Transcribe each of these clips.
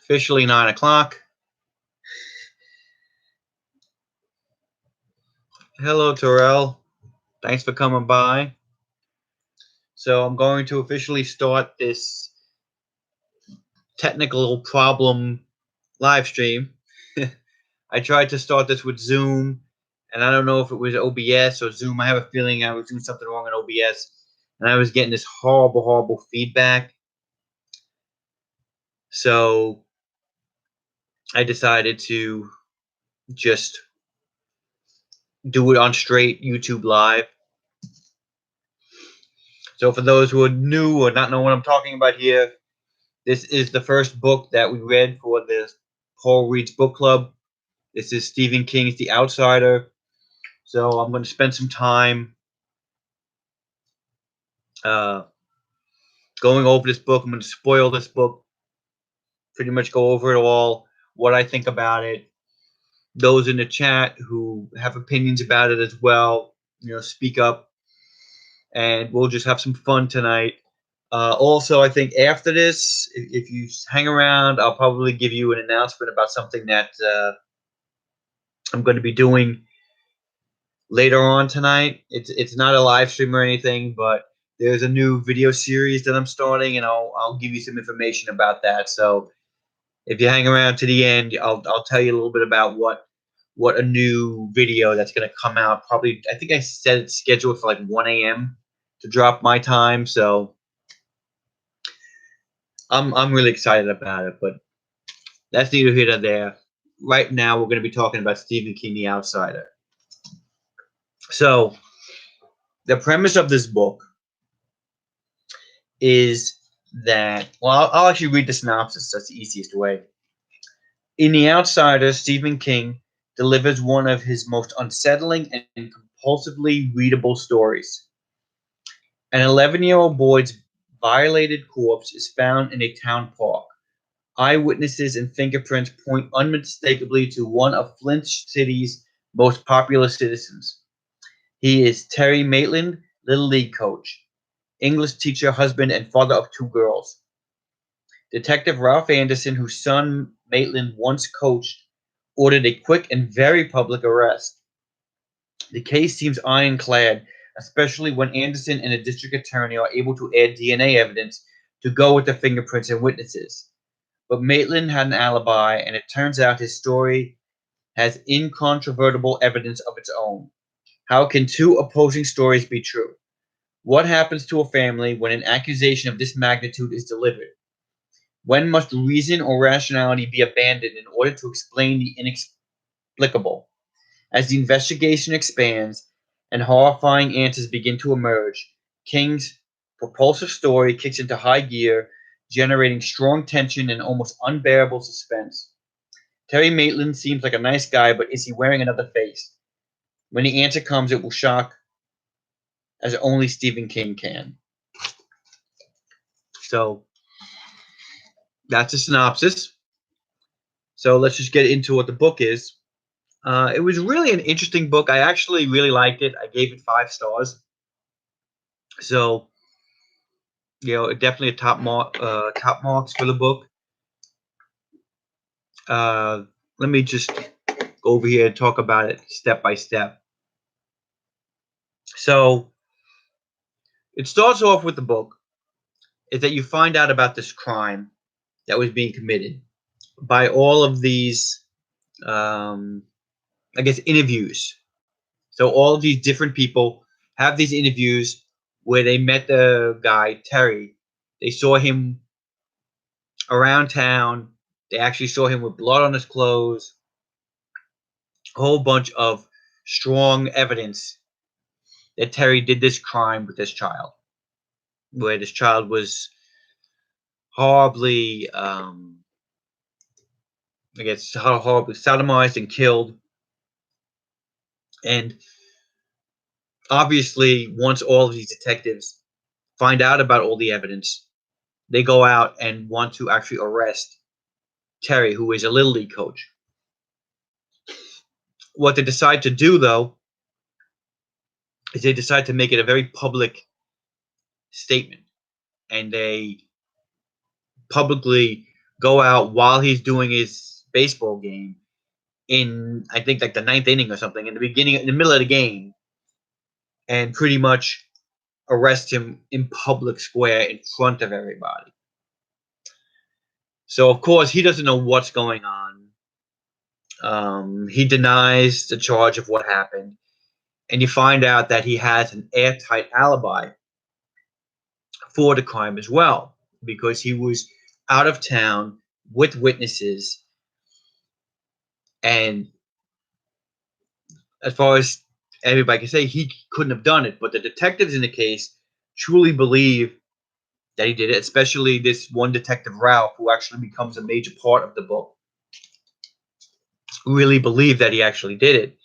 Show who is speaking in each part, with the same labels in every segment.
Speaker 1: Officially 9 o'clock. Hello, Terrell. Thanks for coming by. So I'm going to officially start this technical problem live stream. I tried to start this with Zoom, and I don't know if it was OBS or Zoom. I have a feeling I was doing something wrong in OBS, and I was getting this horrible, horrible feedback. So I decided to just do it on straight YouTube Live. So for those who are new or not know what I'm talking about here, this is the first book that we read for the Paul Reed's Book Club. This is Stephen King's The Outsider. So I'm going to spend some time going over this book. I'm going to spoil this book, pretty much go over it all, what I think about it. Those in the chat who have opinions about it as well, speak up, and we'll just have some fun tonight. Also, I think after this, if you hang around, I'll probably give you an announcement about something that I'm going to be doing later on tonight. It's not a live stream or anything, but there's a new video series that I'm starting, and I'll give you some information about that. So if you hang around to the end, I'll tell you a little bit about what a new video that's going to come out. Probably, I think I said it's scheduled for like 1 a.m. to drop my time. So I'm really excited about it, but that's neither here nor there. Right now, we're going to be talking about Stephen King, The Outsider. So the premise of this book is that, well, I'll actually read the synopsis. That's the easiest way. In The Outsider, Stephen King delivers one of his most unsettling and compulsively readable stories. An 11-year-old boy's violated corpse is found in a town park. Eyewitnesses and fingerprints point unmistakably to one of Flint City's most popular citizens. He is Terry Maitland, Little League coach, English teacher, husband, and father of 2 girls. Detective Ralph Anderson, whose son Maitland once coached, ordered a quick and very public arrest. The case seems ironclad, especially when Anderson and the district attorney are able to add DNA evidence to go with the fingerprints and witnesses. But Maitland had an alibi, and it turns out his story has incontrovertible evidence of its own. How can 2 opposing stories be true? What happens to a family when an accusation of this magnitude is delivered? When must reason or rationality be abandoned in order to explain the inexplicable? As the investigation expands and horrifying answers begin to emerge, King's propulsive story kicks into high gear, generating strong tension and almost unbearable suspense. Terry Maitland seems like a nice guy, but is he wearing another face? When the answer comes, it will shock as only Stephen King can. So that's a synopsis. So let's just get into what the book is. It was really an interesting book. I actually really liked it. I gave it 5 stars. So, definitely a top marks for the book. Let me just go over here and talk about it step by step. So, it starts off with the book is that you find out about this crime that was being committed by all of these, interviews. So all of these different people have these interviews where they met the guy, Terry. They saw him around town. They actually saw him with blood on his clothes. A whole bunch of strong evidence that Terry did this crime with this child, where this child was horribly, horribly sodomized and killed. And obviously, once all of these detectives find out about all the evidence, they go out and want to actually arrest Terry, who is a Little League coach. What they decide to do, though, is they decide to make it a very public statement. And they publicly go out while he's doing his baseball game in, I think, like the ninth inning or something, in the middle of the game, and pretty much arrest him in public square in front of everybody. So of course he doesn't know what's going on. He denies the charge of what happened, and you find out that he has an airtight alibi for the crime as well, because he was out of town with witnesses, and as far as everybody can say, he couldn't have done it. But the detectives in the case truly believe that he did it, especially this one detective, Ralph, who actually becomes a major part of the book, really believe that he actually did it.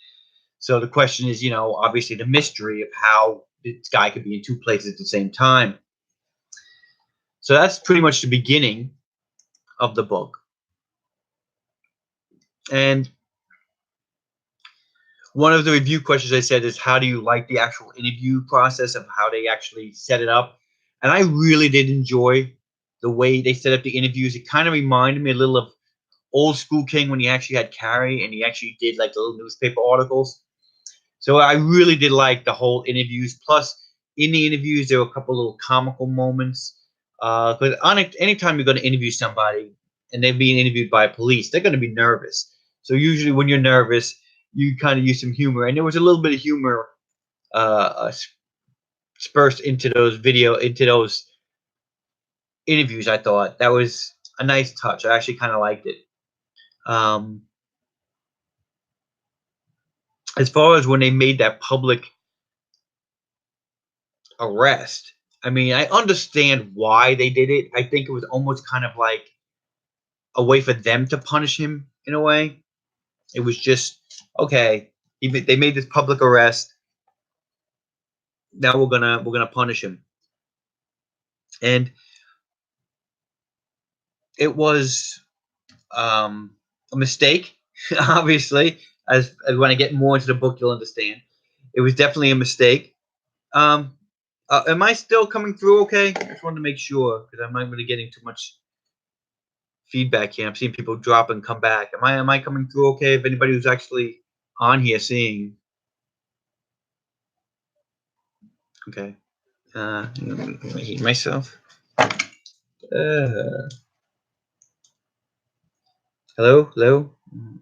Speaker 1: So the question is, obviously the mystery of how this guy could be in two places at the same time. So that's pretty much the beginning of the book. And one of the review questions I said is, how do you like the actual interview process of how they actually set it up? And I really did enjoy the way they set up the interviews. It kind of reminded me a little of old school King, when he actually had Carrie and he actually did like the little newspaper articles. So I really did like the whole interviews. Plus, in the interviews, there were a couple little comical moments. Because anytime you're going to interview somebody and they're being interviewed by police, they're going to be nervous. So usually when you're nervous, you kind of use some humor. And there was a little bit of humor dispersed into those interviews. I thought that was a nice touch. I actually kind of liked it. As far as when they made that public arrest, I mean, I understand why they did it. I think it was almost kind of like a way for them to punish him in a way. It was just, okay, they made this public arrest. Now we're gonna punish him, and it was a mistake. Obviously, as when I get more into the book, you'll understand. It was definitely a mistake. Am I still coming through okay? I just wanted to make sure, because I'm not really getting too much feedback here. I'm seeing people drop and come back. Am I coming through okay? If anybody who's actually on here seeing. Okay. I hate myself. Uh, hello.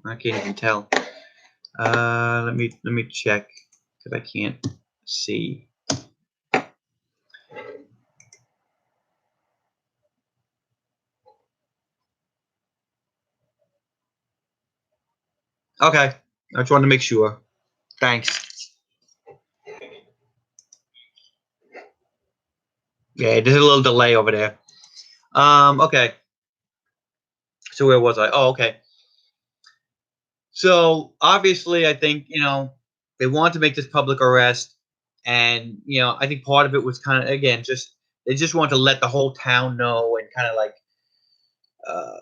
Speaker 1: I can't even tell. Let me check, because I can't see. Okay. I just wanted to make sure. Thanks. Yeah, there's a little delay over there. Okay. So where was I? Oh, okay. So obviously, I think they want to make this public arrest, and I think part of it was kind of, again, just they just want to let the whole town know, and kind of like uh,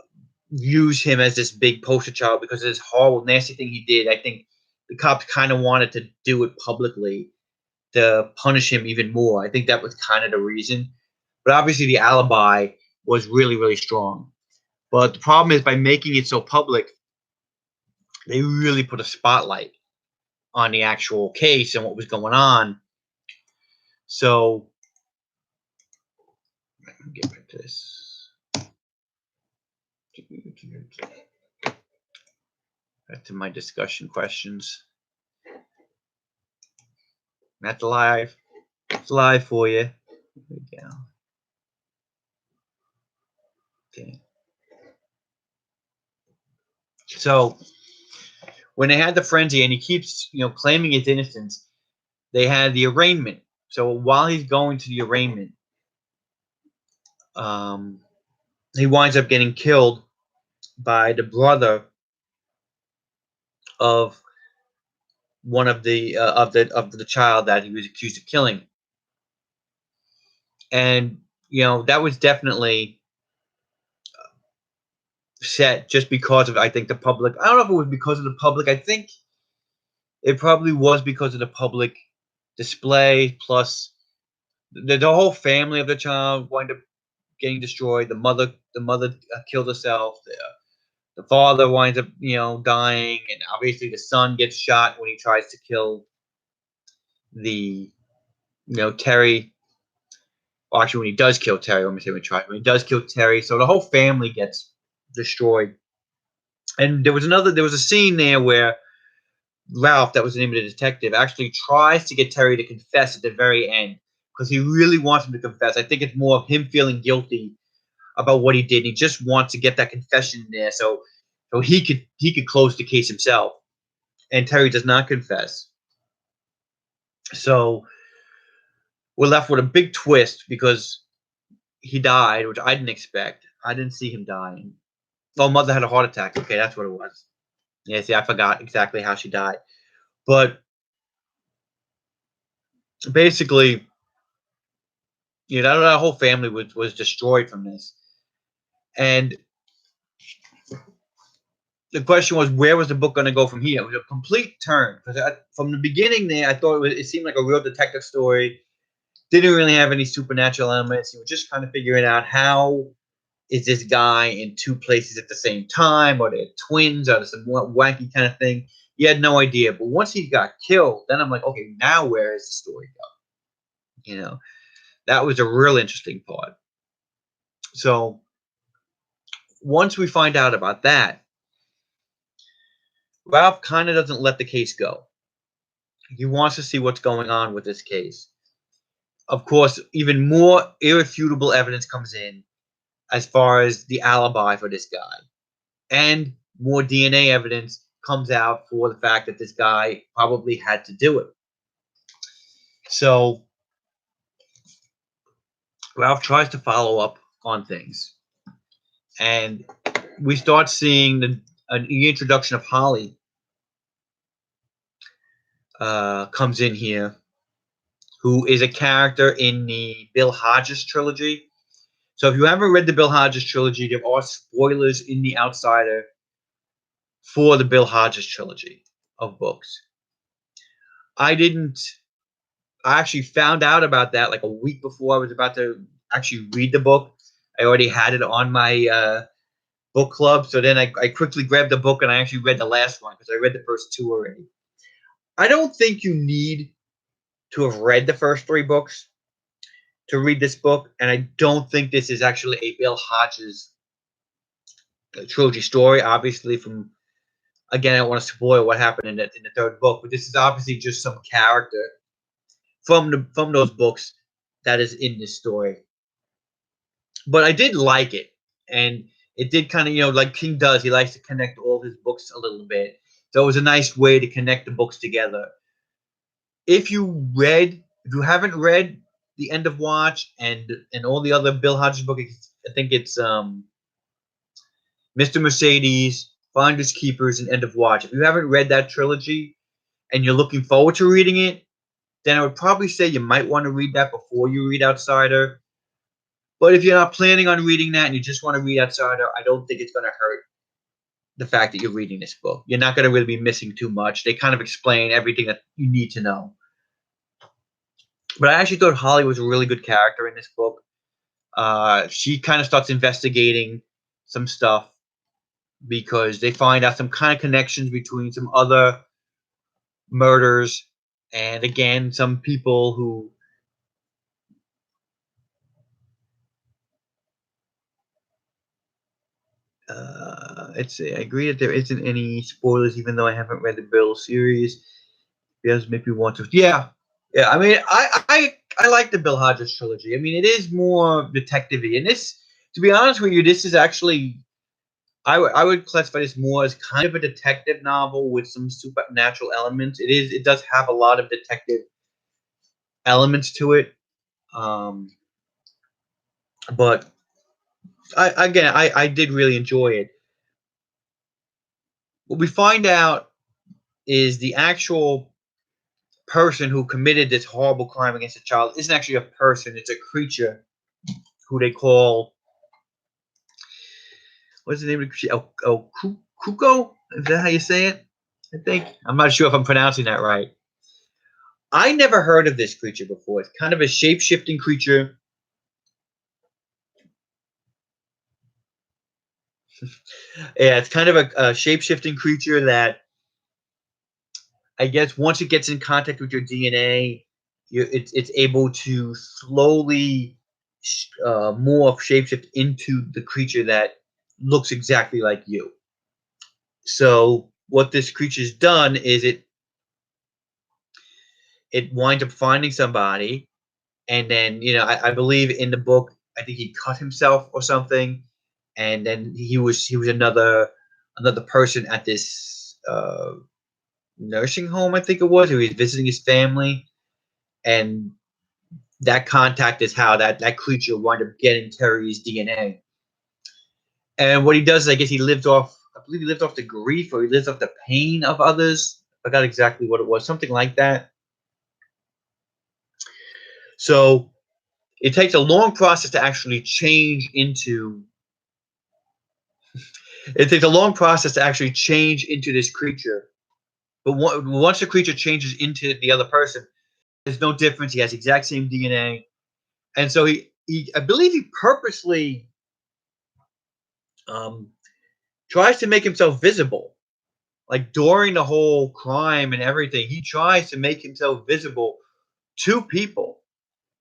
Speaker 1: use him as this big poster child because of this horrible, nasty thing he did. I think the cops kind of wanted to do it publicly to punish him even more. I think that was kind of the reason. But obviously, the alibi was really, really strong. But the problem is, by making it so public, they really put a spotlight on the actual case and what was going on. So, let me get back to this. Back to my discussion questions. That's live. It's live for you. Here we go. Okay. So, when they had the frenzy and he keeps, claiming his innocence, they had the arraignment. So while he's going to the arraignment, he winds up getting killed by the brother of one of the child that he was accused of killing, and that was definitely set just because of, I think, the public. I don't know if it was because of the public. I think it probably was because of the public display, plus the whole family of the child wind up getting destroyed. The mother the mother killed herself. The father winds up, dying, and obviously the son gets shot when he tries to kill the, Terry. Well, actually, when he does kill Terry, let me say when he tries. When he does kill Terry, so the whole family gets destroyed. And there was a scene there where Ralph, that was the name of the detective, actually tries to get Terry to confess at the very end because he really wants him to confess. I think it's more of him feeling guilty about what he did. He just wants to get that confession in there so he could close the case himself. And Terry does not confess. So we're left with a big twist because he died, which I didn't expect. I didn't see him dying. Oh, mother had a heart attack. Okay, that's what it was. Yeah, see, I forgot exactly how she died. But basically, that whole family was destroyed from this. And the question was, where was the book going to go from here? It was a complete turn because from the beginning there, I thought it seemed like a real detective story. Didn't really have any supernatural elements. You were just kind of figuring out how is this guy in two places at the same time? Are they twins? Are there some wacky kind of thing? You had no idea. But once he got killed, then I'm like, okay, now where is the story going? That was a real interesting part. So once we find out about that, Ralph kind of doesn't let the case go. He wants to see what's going on with this case. Of course, even more irrefutable evidence comes in as far as the alibi for this guy. And more DNA evidence comes out for the fact that this guy probably had to do it. So Ralph tries to follow up on things. And we start seeing the introduction of Holly comes in here, who is a character in the Bill Hodges trilogy. So if you haven't read the Bill Hodges trilogy, there are spoilers in The Outsider for the Bill Hodges trilogy of books. I actually found out about that like a week before I was about to actually read the book. I already had it on my book club. So then I quickly grabbed the book and I actually read the last one because I read the first two already. I don't think you need to have read the first three books to read this book. And I don't think this is actually a Bill Hodges trilogy story. Obviously, again, I don't want to spoil what happened in the third book, but this is obviously just some character from those books that is in this story. But I did like it, and it did kind of, like King does. He likes to connect all his books a little bit, so it was a nice way to connect the books together. If you haven't read The End of Watch and all the other Bill Hodges books, I think it's Mr. Mercedes, Finders Keepers, and End of Watch. If you haven't read that trilogy and you're looking forward to reading it, then I would probably say you might want to read that before you read Outsider. But if you're not planning on reading that and you just want to read Outsider, I don't think it's going to hurt the fact that you're reading this book. You're not going to really be missing too much. They kind of explain everything that you need to know. But I actually thought Holly was a really good character in this book. She kind of starts investigating some stuff because they find out some kind of connections between some other murders and, again, some people who I agree that there isn't any spoilers, even though I haven't read the Bill series. It does make me want to. Yeah. I mean, I like the Bill Hodges trilogy. I mean, it is more detective-y, and this, to be honest with you, this is actually I would classify this more as kind of a detective novel with some supernatural elements. It does have a lot of detective elements to it, but I did really enjoy it. What we find out is the actual person who committed this horrible crime against a child isn't actually a person; it's a creature who they call, what's the name of the creature? Kuko? Is that how you say it? I think. I'm not sure if I'm pronouncing that right. I never heard of this creature before. It's kind of a shape-shifting creature. Yeah, it's kind of a shape-shifting creature that I guess once it gets in contact with your DNA, it's able to slowly morph, shapeshift into the creature that looks exactly like you. So what this creature's done is it winds up finding somebody, and then I believe in the book I think he cut himself or something, and then he was another person at this nursing home, I think it was. He was visiting his family, and that contact is how that creature wound up getting Terry's DNA. And what he does is, I guess he lived off. I believe he lived off the grief, or he lived off the pain of others. I forgot exactly what it was, something like that. So it takes a long process to actually change into. It takes a long process to actually change into this creature. But once the creature changes into the other person, there's no difference. He has the exact same DNA, and so he I believe he purposely um, tries to make himself visible. Like during the whole crime and everything, he tries to make himself visible to people.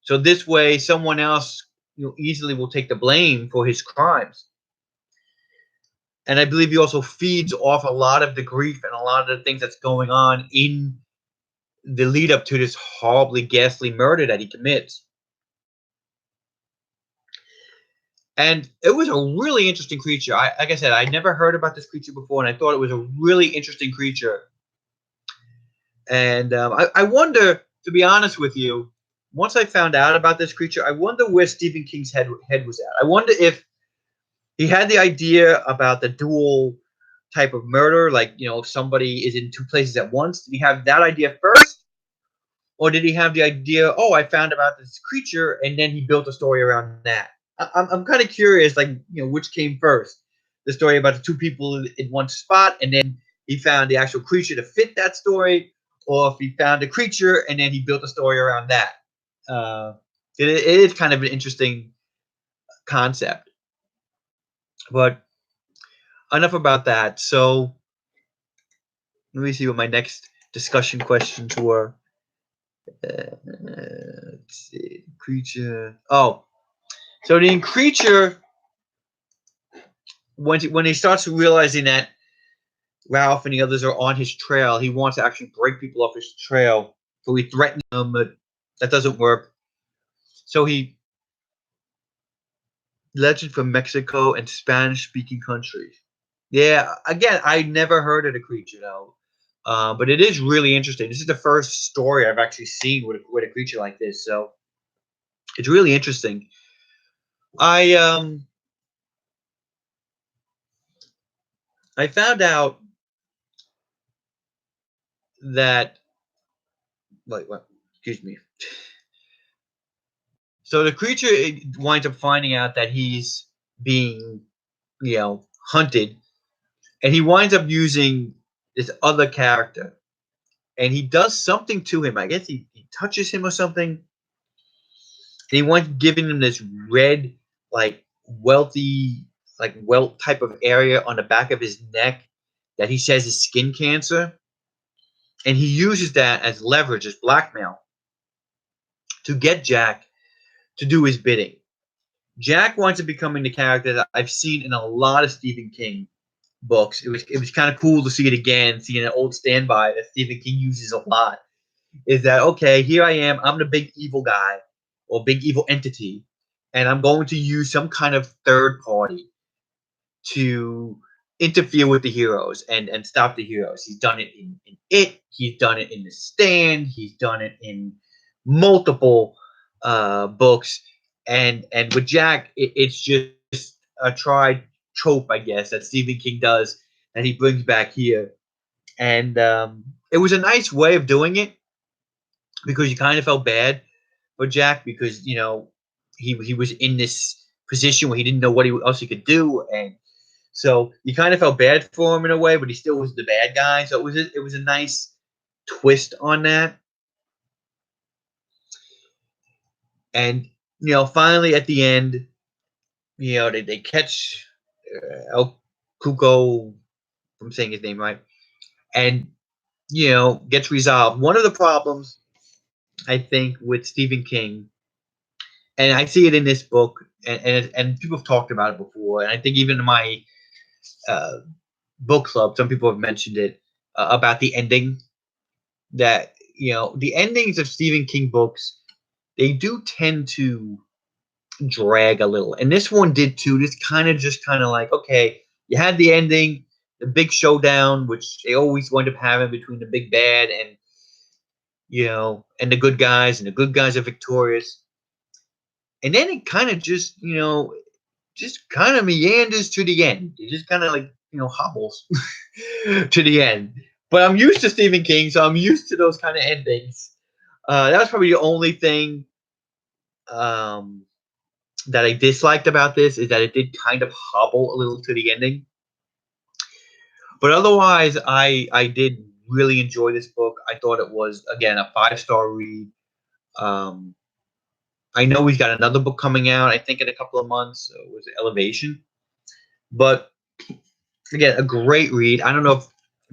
Speaker 1: So this way, someone else easily will take the blame for his crimes. And I believe he also feeds off a lot of the grief and a lot of the things that's going on in the lead up to this horribly ghastly murder that he commits. And it was a really interesting creature. Like I said, I never heard about this creature before, and I thought it was a really interesting creature. And I wonder, to be honest with you, once I found out about this creature, I wonder where Stephen King's head was at. I wonder if he had the idea about the dual type of murder, like if somebody is in two places at once. Did he have that idea first, or did he have the idea? Oh, I found about this creature, and then he built a story around that. I'm kind of curious, like which came first, the story about the two people in one spot, and then he found the actual creature to fit that story, or if he found a creature and then he built a story around that. Uh, it is kind of an interesting concept, but enough about that. So let me see what my next discussion questions were. Let's see, creature. Oh, so the creature, when he starts realizing that Ralph and the others are on his trail, he wants to actually break people off his trail. So he threatens them, but that doesn't work. So he legend from Mexico and Spanish-speaking countries. Yeah, again, I never heard of the creature though, but it is really interesting. This is the first story I've actually seen with a creature like this, so it's really interesting. I um I found out that what excuse me. So the creature winds up finding out that he's being hunted, and he winds up using this other character, and he does something to him. I guess he touches him or something, and he winds up giving him this red, like wealthy, like welt type of area on the back of his neck that he says is skin cancer, and he uses that as leverage, as blackmail, to get Jack to do his bidding. Jack winds up becoming the character that I've seen in a lot of Stephen King books. It was kind of cool to see it again, seeing an old standby that Stephen King uses a lot. Is that okay? Here I am. I'm the big evil guy or big evil entity, and I'm going to use some kind of third party to interfere with the heroes and stop the heroes. He's done it in it. He's done it in The Stand. He's done it in multiple books. And with Jack, it's just a tried trope, I guess, that Stephen King does that he brings back here. And it was a nice way of doing it because you kind of felt bad for Jack because he was in this position where he didn't know what else he could do, and so you kind of felt bad for him in a way, but he still was the bad guy. So it was a nice twist on that. And finally at the end, they catch. Kuko, if I'm saying his name right, and gets resolved. One of the problems I think with Stephen King, and I see it in this book, and people have talked about it before, and I think even in my uh, book club, some people have mentioned it about the ending. That the endings of Stephen King books, they do tend to drag a little, and this one did too. This just kind of like, okay, you had the ending, the big showdown, which they always wind up having between the big bad and and the good guys, and the good guys are victorious. And then it kind of just kind of meanders to the end. It just kind of like, hobbles to the end. But I'm used to Stephen King, so I'm used to those kind of endings. That was probably the only thing um, that I disliked about this, is that it did kind of hobble a little to the ending. But otherwise, I did really enjoy this book. I thought it was, again, a 5-star read. Um, I know he's got another book coming out, I think in a couple of months. Was it Elevation? But again, a great read. I don't know if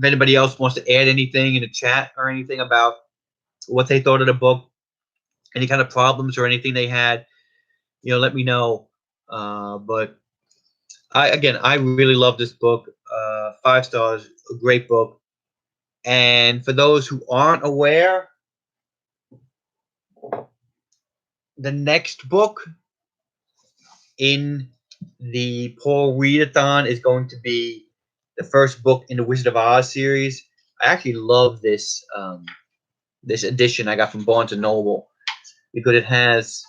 Speaker 1: anybody else wants to add anything in the chat or anything about what they thought of the book, any kind of problems or anything they had. Let me know. But I really love this book. 5 stars, a great book. And for those who aren't aware, the next book in the Paul Readathon is going to be the first book in the Wizard of Oz series. I actually love this this edition I got from Barnes and Noble, because it has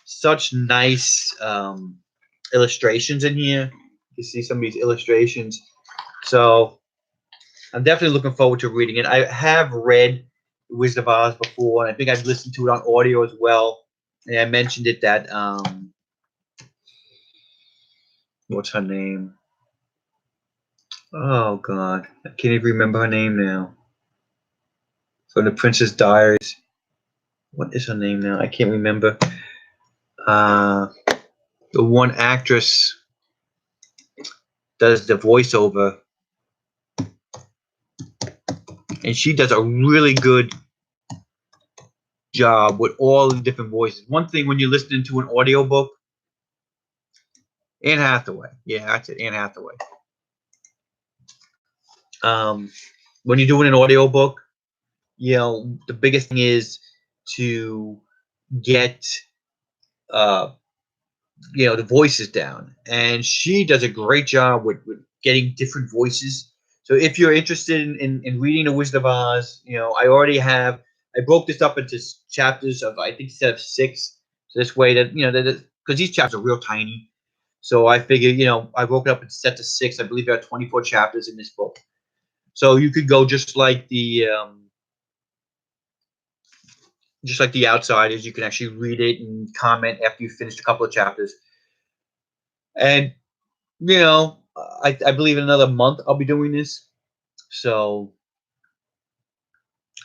Speaker 1: such nice illustrations in here. You see some of these illustrations. So I'm definitely looking forward to reading it. I have read Wizard of Oz before, and I think I've listened to it on audio as well. And I mentioned it that what's her name? Oh God, I can't even remember her name now. From the Princess Diaries. What is her name now? I can't remember. The one actress does the voiceover, and she does a really good job with all the different voices. One thing when you're listening to an audiobook, Anne Hathaway. Yeah, that's it, Anne Hathaway. When you're doing an audiobook, the biggest thing is to get the voices down, and she does a great job with getting different voices. So if you're interested in reading The Wizard of Oz, I broke this up into chapters of, I think, instead of 6. So this way that, because these chapters are real tiny. So I figured, I broke it up into sets of 6. I believe there are 24 chapters in this book. So you could go just like the Outsiders. You can actually read it and comment after you finished a couple of chapters. And I believe in another month I'll be doing this. So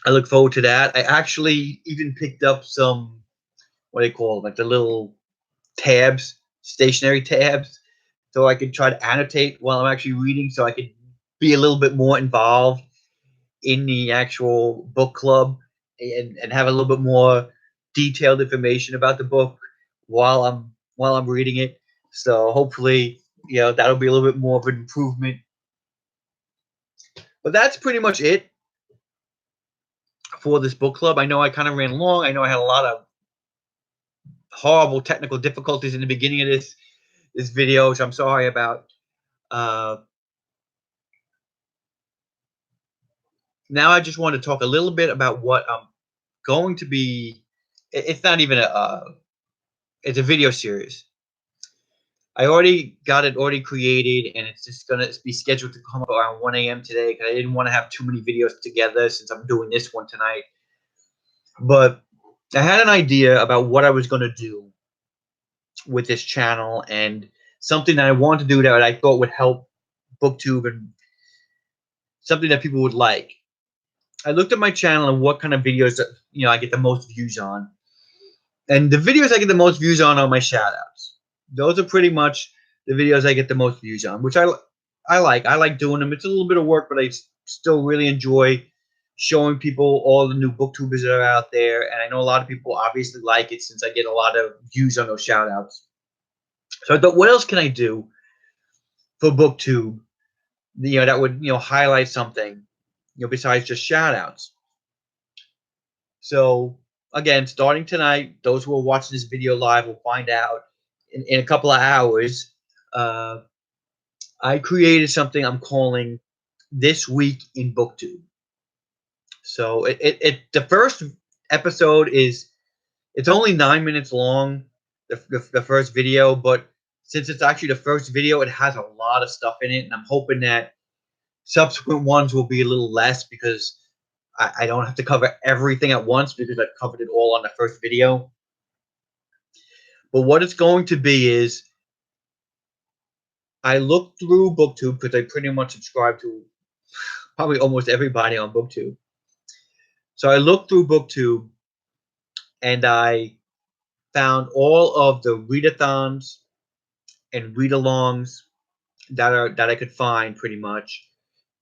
Speaker 1: I look forward to that. I actually even picked up some, what do they call them, like the little tabs, stationary tabs, so I could try to annotate while I'm actually reading, so I could be a little bit more involved in the actual book club, and have a little bit more detailed information about the book while I'm reading it. So hopefully, that'll be a little bit more of an improvement. But that's pretty much it for this book club. I know I kind of ran long. I know I had a lot of horrible technical difficulties in the beginning of this video, which I'm sorry about. Now I just want to talk a little bit about what I'm going to be. It's not even it's a video series. I already got it created, and it's just gonna be scheduled to come up around 1 a.m. today, because I didn't want to have too many videos together since I'm doing this one tonight. But I had an idea about what I was going to do with this channel, and something that I wanted to do that I thought would help BookTube, and something that people would like. I looked at my channel and what kind of videos that I get the most views on. And the videos I get the most views on are my shoutouts. Those are pretty much the videos I get the most views on, which I like. I like doing them. It's a little bit of work, but I still really enjoy showing people all the new booktubers that are out there. And I know a lot of people obviously like it since I get a lot of views on those shout outs. So I thought, what else can I do for booktube, that would, highlight something, besides just shout outs. So again, starting tonight, those who are watching this video live will find out in a couple of hours. I created something I'm calling This Week in Booktube. So the first episode it's only 9 minutes long, the first video, but since it's actually the first video, it has a lot of stuff in it, and I'm hoping that subsequent ones will be a little less because I don't have to cover everything at once because I've covered it all on the first video. But what it's going to be is I looked through BookTube because I pretty much subscribe to probably almost everybody on BookTube. So I looked through BookTube and I found all of the readathons and read-alongs that I could find pretty much,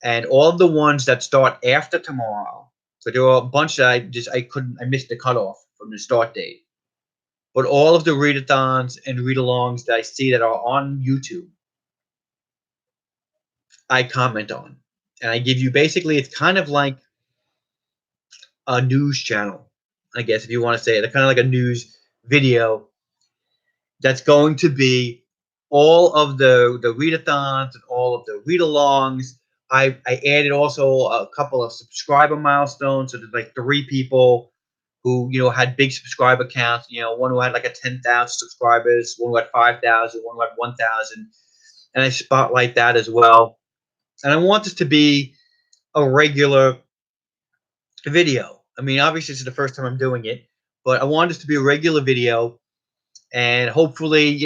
Speaker 1: and all of the ones that start after tomorrow. So there were a bunch that I missed the cutoff from the start date. But all of the readathons and read-alongs that I see that are on YouTube, I comment on. And I give you basically, it's kind of like a news channel, I guess, if you want to say it. It's kind of like a news video that's going to be all of the readathons and all of the read-alongs. I added also a couple of subscriber milestones. So there's like 3 people who had big subscriber counts. One who had like 10,000 subscribers, one who had 5,000, one who had 1,000, and I spotlight that as well. And I want this to be a regular video. I mean, obviously this is the first time I'm doing it, but I want this to be a regular video, and hopefully,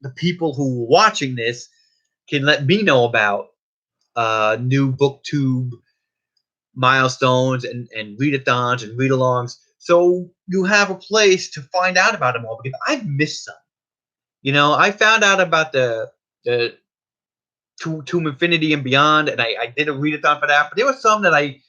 Speaker 1: the people who are watching this can let me know about new booktube milestones and readathons and read-alongs, so you have a place to find out about them all, because I've missed some. I found out about the to Infinity and Beyond, and I did a readathon for that, but there were some that I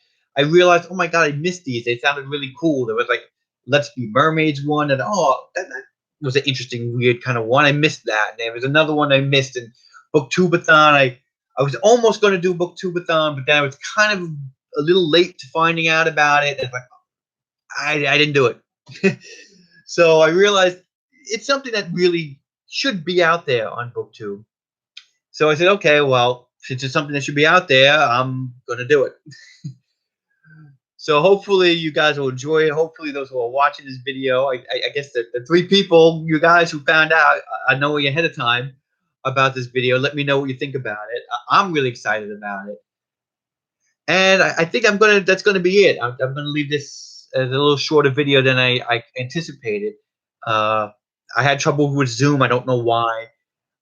Speaker 1: realized, oh my god, I missed these. They sounded really cool. There was like Let's Be Mermaids one, and that was an interesting, weird kind of one. I missed that. And there was another one I missed in Booktubeathon. I was almost going to do Booktubeathon, but then I was kind of a little late to finding out about it. It's like I didn't do it. So I realized it's something that really should be out there on BookTube. So I said, okay, well, since it's something that should be out there, I'm going to do it. So hopefully you guys will enjoy it. Hopefully those who are watching this video, I guess the 3 people, you guys who found out, I know ahead of time about this video. Let me know what you think about it. I'm really excited about it. And I think that's going to be it. I'm going to leave this as a little shorter video than I anticipated. I had trouble with Zoom. I don't know why.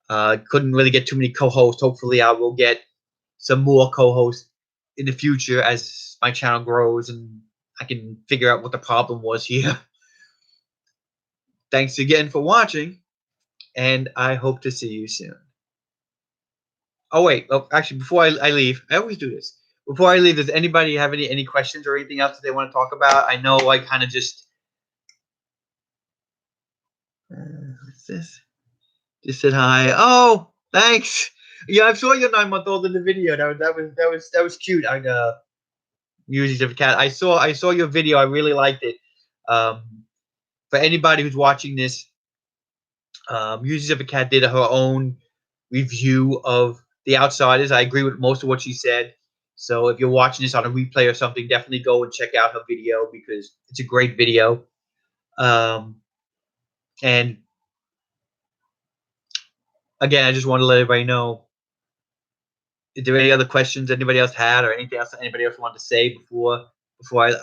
Speaker 1: Couldn't really get too many co-hosts. Hopefully I will get some more co-hosts in the future as my channel grows and I can figure out what the problem was here. Thanks again for watching, and I hope to see you soon. Oh wait, actually, before I leave, I always do this. Before I leave, does anybody have any questions or anything else that they want to talk about? I know I kind of just what's this? Just said hi. Oh, thanks. Yeah, I saw your 9-month-old in the video. That was cute. Music of a cat. I saw your video. I really liked it. For anybody who's watching this, Music of a Cat did her own review of The Outsiders. I agree with most of what she said. So if you're watching this on a replay or something, definitely go and check out her video because it's a great video. And again, I just want to let everybody know, is there any other questions anybody else had or anything else that anybody else wanted to say before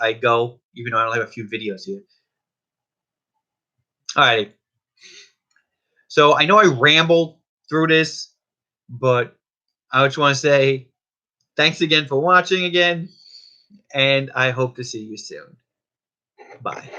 Speaker 1: I go, even though I only have a few videos here? All right. So I know I rambled through this, but I just want to say thanks again for watching again, and I hope to see you soon. Bye.